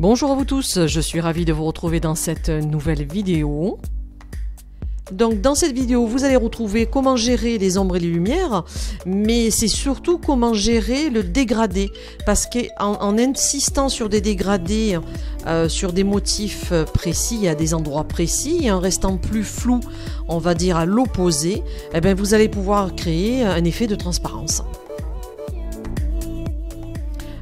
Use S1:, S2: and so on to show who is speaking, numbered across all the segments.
S1: Bonjour à vous tous, je suis ravie de vous retrouver dans cette nouvelle vidéo. Donc dans cette vidéo, vous allez retrouver comment gérer les ombres et les lumières, mais c'est surtout comment gérer le dégradé. Parce qu'en insistant sur des dégradés, sur des motifs précis, à des endroits précis, et en restant plus flou, on va dire à l'opposé, eh bien, vous allez pouvoir créer un effet de transparence.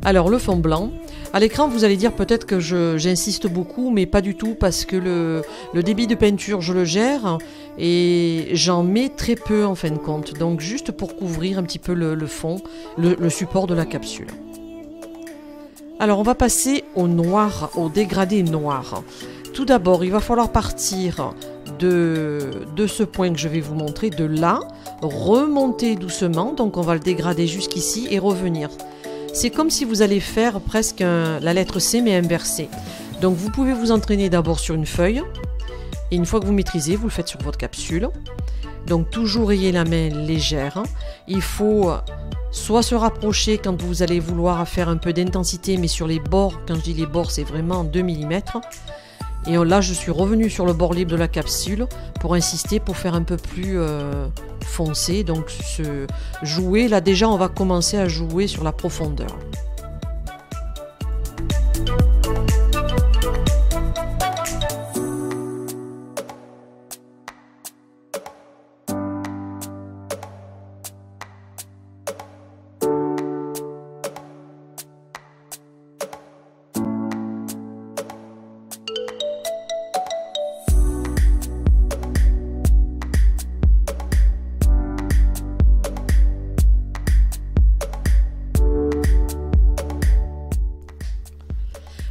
S1: Alors le fond blanc. À l'écran, vous allez dire peut-être que j'insiste beaucoup, mais pas du tout, parce que le débit de peinture, je le gère et j'en mets très peu en fin de compte. Donc juste pour couvrir un petit peu le fond, le support de la capsule. Alors on va passer au noir, au dégradé noir. Tout d'abord, il va falloir partir de ce point que je vais vous montrer, de là, remonter doucement. Donc on va le dégrader jusqu'ici et revenir. C'est comme si vous allez faire presque la lettre C mais inversée. Donc vous pouvez vous entraîner d'abord sur une feuille. Et une fois que vous maîtrisez, vous le faites sur votre capsule. Donc toujours ayez la main légère. Il faut soit se rapprocher quand vous allez vouloir faire un peu d'intensité, mais sur les bords, quand je dis les bords, c'est vraiment 2 mm. Et là, je suis revenue sur le bord libre de la capsule pour insister, pour faire un peu plus foncé. Donc, jouer, là déjà, on va commencer à jouer sur la profondeur.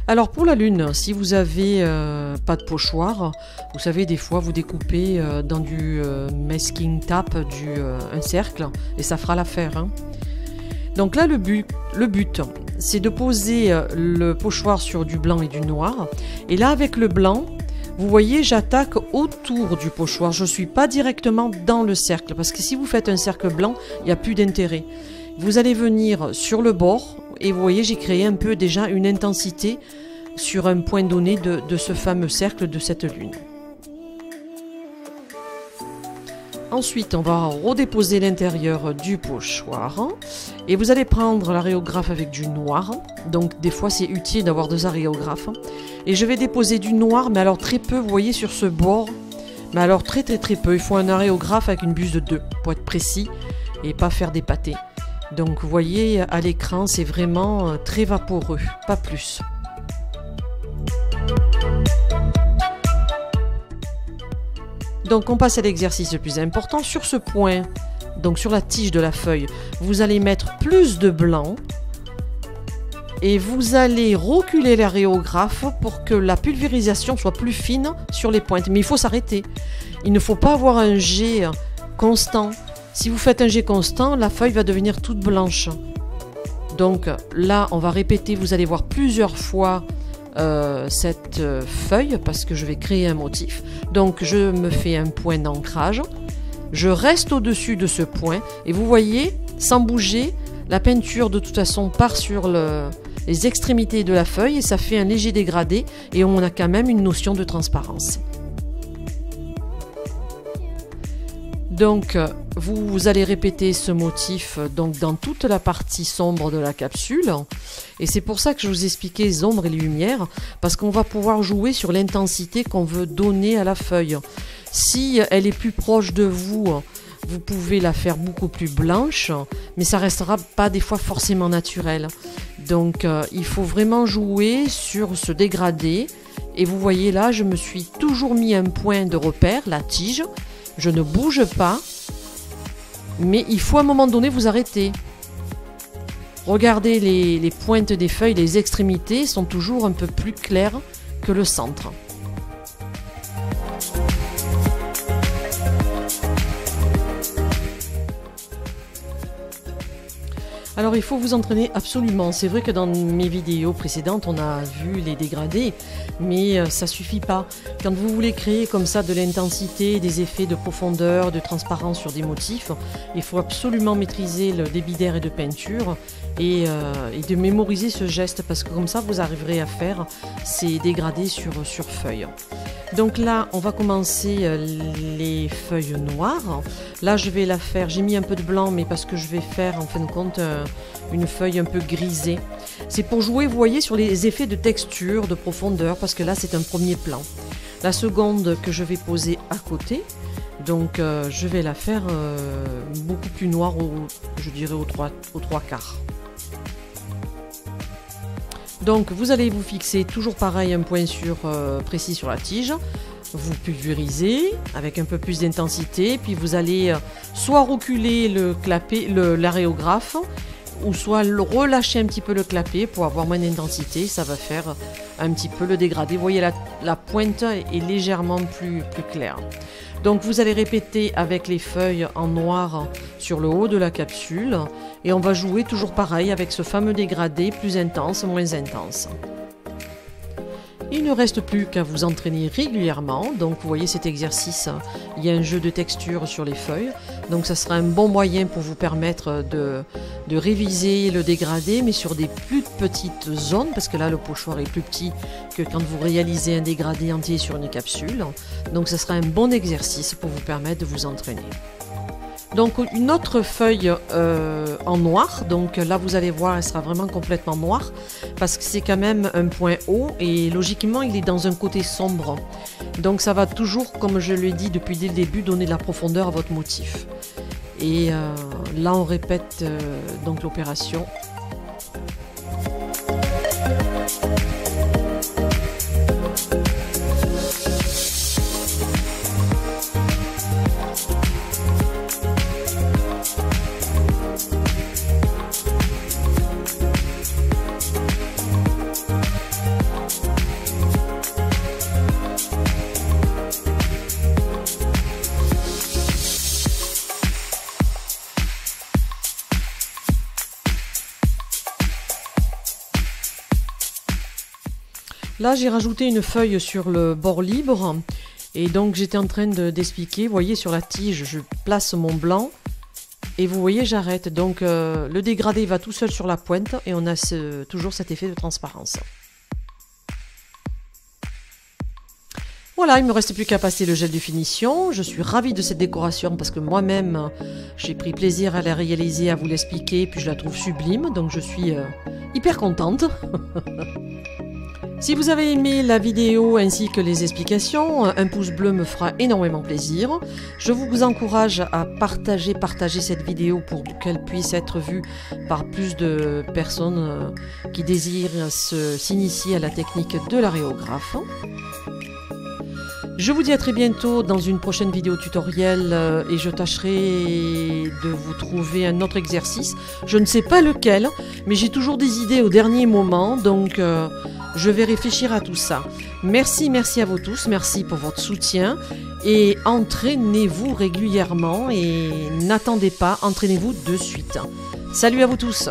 S1: Alors pour la lune, si vous avez pas de pochoir, vous savez des fois vous découpez dans du masking tape un cercle et ça fera l'affaire. Hein. Donc là le but c'est de poser le pochoir sur du blanc et du noir. Et là avec le blanc, vous voyez j'attaque autour du pochoir, je ne suis pas directement dans le cercle parce que si vous faites un cercle blanc, il n'y a plus d'intérêt. Vous allez venir sur le bord et vous voyez j'ai créé un peu déjà une intensité sur un point donné de ce fameux cercle de cette lune. Ensuite on va redéposer l'intérieur du pochoir et vous allez prendre l'aréographe avec du noir. Donc des fois c'est utile d'avoir deux aréographes. Et je vais déposer du noir, mais alors très peu, vous voyez sur ce bord, mais alors très peu. Il faut un aréographe avec une buse de 2 pour être précis et pas faire des pâtés. Donc vous voyez à l'écran c'est vraiment très vaporeux, pas plus. Donc on passe à l'exercice le plus important. Sur ce point, donc sur la tige de la feuille, vous allez mettre plus de blanc et vous allez reculer l'aréographe pour que la pulvérisation soit plus fine sur les pointes. Mais il faut s'arrêter. Il ne faut pas avoir un jet constant. Si vous faites un jet constant, la feuille va devenir toute blanche. Donc là, on va répéter, vous allez voir plusieurs fois cette feuille parce que je vais créer un motif. Donc je me fais un point d'ancrage, je reste au-dessus de ce point et vous voyez, sans bouger, la peinture de toute façon part sur les extrémités de la feuille et ça fait un léger dégradé et on a quand même une notion de transparence. Donc vous allez répéter ce motif donc, dans toute la partie sombre de la capsule. Et c'est pour ça que je vous expliquais les ombres et les lumières, parce qu'on va pouvoir jouer sur l'intensité qu'on veut donner à la feuille. Si elle est plus proche de vous, vous pouvez la faire beaucoup plus blanche, mais ça restera pas des fois forcément naturel. Donc il faut vraiment jouer sur ce dégradé. Et vous voyez là, je me suis toujours mis un point de repère, la tige. Je ne bouge pas, mais il faut à un moment donné vous arrêter. Regardez les pointes des feuilles, les extrémités sont toujours un peu plus claires que le centre. Alors il faut vous entraîner absolument. C'est vrai que dans mes vidéos précédentes, on a vu les dégradés, Mais ça suffit pas. Quand vous voulez créer comme ça de l'intensité, des effets de profondeur, de transparence sur des motifs, il faut absolument maîtriser le débit d'air et de peinture et de mémoriser ce geste parce que comme ça vous arriverez à faire ces dégradés sur feuille. Donc là on va commencer les feuilles noires. Là je vais la faire, j'ai mis un peu de blanc mais parce que je vais faire en fin de compte une feuille un peu grisée. C'est pour jouer, vous voyez, sur les effets de texture, de profondeur, parce que là c'est un premier plan. La seconde que je vais poser à côté, donc je vais la faire beaucoup plus noire, je dirais aux trois quarts. Donc vous allez vous fixer toujours pareil un point précis sur la tige. Vous pulvérisez avec un peu plus d'intensité, puis vous allez soit reculer l'aréographe, ou soit relâcher un petit peu le clapet pour avoir moins d'intensité. Ça va faire un petit peu le dégradé. Vous voyez la pointe est légèrement plus claire. Donc vous allez répéter avec les feuilles en noir sur le haut de la capsule et on va jouer toujours pareil avec ce fameux dégradé plus intense, moins intense. Il ne reste plus qu'à vous entraîner régulièrement. Donc vous voyez cet exercice, il y a un jeu de texture sur les feuilles. Donc ça sera un bon moyen pour vous permettre de réviser le dégradé, mais sur des plus petites zones, parce que là le pochoir est plus petit que quand vous réalisez un dégradé entier sur une capsule. Donc ça sera un bon exercice pour vous permettre de vous entraîner. Donc une autre feuille en noir, donc là vous allez voir elle sera vraiment complètement noire parce que c'est quand même un point haut et logiquement il est dans un côté sombre. Donc ça va toujours, comme je l'ai dit depuis dès le début, donner de la profondeur à votre motif. Et là on répète donc l'opération. Là, j'ai rajouté une feuille sur le bord libre et donc j'étais en train d'expliquer. Vous voyez, sur la tige, je place mon blanc et vous voyez, j'arrête. Donc le dégradé va tout seul sur la pointe et on a toujours cet effet de transparence. Voilà, il ne me reste plus qu'à passer le gel de finition. Je suis ravie de cette décoration parce que moi-même, j'ai pris plaisir à la réaliser, à vous l'expliquer, puis je la trouve sublime. Donc je suis hyper contente. Si vous avez aimé la vidéo ainsi que les explications, un pouce bleu me fera énormément plaisir. Je vous encourage à partager cette vidéo pour qu'elle puisse être vue par plus de personnes qui désirent s'initier à la technique de l'aréographe. Je vous dis à très bientôt dans une prochaine vidéo tutoriel et je tâcherai de vous trouver un autre exercice. Je ne sais pas lequel, mais j'ai toujours des idées au dernier moment, donc je vais réfléchir à tout ça. Merci à vous tous, merci pour votre soutien et entraînez-vous régulièrement et n'attendez pas, entraînez-vous de suite. Salut à vous tous!